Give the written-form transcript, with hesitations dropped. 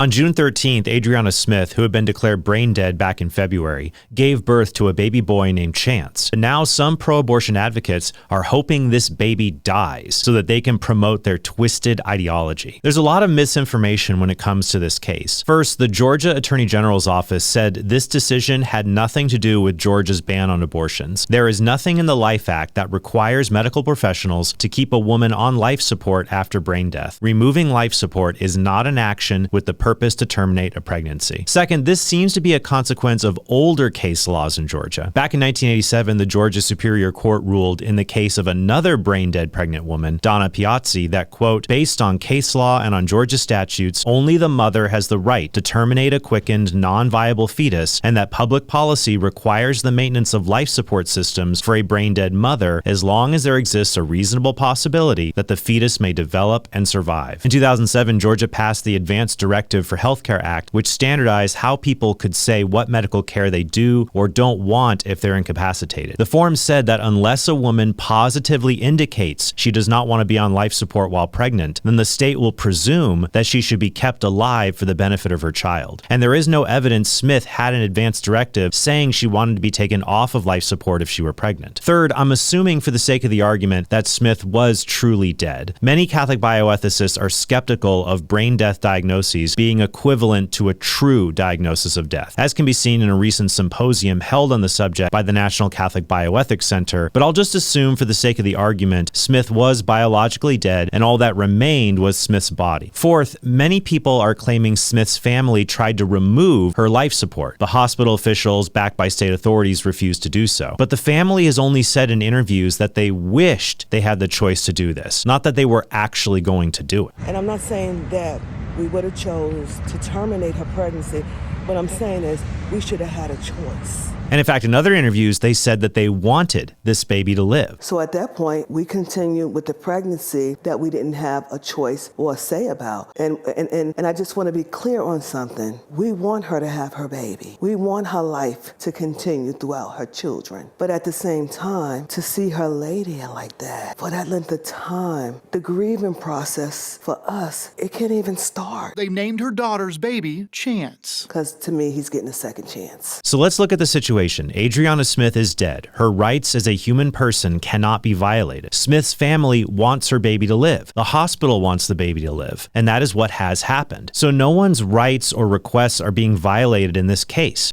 On June 13th, Adriana Smith, who had been declared brain dead back in February, gave birth to a baby boy named Chance. And now some pro-abortion advocates are hoping this baby dies so that they can promote their twisted ideology. There's a lot of misinformation when it comes to this case. First, the Georgia Attorney General's office said this decision had nothing to do with Georgia's ban on abortions. There is nothing in the Life Act that requires medical professionals to keep a woman on life support after brain death. Removing life support is not an action with the purpose to terminate a pregnancy. Second, this seems to be a consequence of older case laws in Georgia. Back in 1987, the Georgia Superior Court ruled in the case of another brain-dead pregnant woman, Donna Piazzi, that, quote, based on case law and on Georgia statutes, only the mother has the right to terminate a quickened, non-viable fetus, and that public policy requires the maintenance of life support systems for a brain-dead mother as long as there exists a reasonable possibility that the fetus may develop and survive. In 2007, Georgia passed the Advanced Directive for Healthcare Act, which standardized how people could say what medical care they do or don't want if they're incapacitated. The form said that unless a woman positively indicates she does not want to be on life support while pregnant, then the state will presume that she should be kept alive for the benefit of her child. And there is no evidence Smith had an advance directive saying she wanted to be taken off of life support if she were pregnant. Third, I'm assuming for the sake of the argument that Smith was truly dead. Many Catholic bioethicists are skeptical of brain death diagnoses being equivalent to a true diagnosis of death, as can be seen in a recent symposium held on the subject by the National Catholic Bioethics Center, but I'll just assume for the sake of the argument, Smith was biologically dead and all that remained was Smith's body. Fourth, many people are claiming Smith's family tried to remove her life support. The hospital officials, backed by state authorities, refused to do so. But the family has only said in interviews that they wished they had the choice to do this, not that they were actually going to do it. And I'm not saying that we would have chose to terminate her pregnancy. What I'm saying is we should have had a choice. And in fact, in other interviews, they said that they wanted this baby to live. So at that point, we continued with the pregnancy that we didn't have a choice or a say about. And I just want to be clear on something. We want her to have her baby. We want her life to continue throughout her children. But at the same time, to see her lay there like that, for that length of time, the grieving process for us, it can't even start. They named her daughter's baby Chance. Because to me, he's getting a second chance. So let's look at the situation. Adriana Smith is dead. Her rights as a human person cannot be violated. Smith's family wants her baby to live. The hospital wants the baby to live. And that is what has happened. So no one's rights or requests are being violated in this case.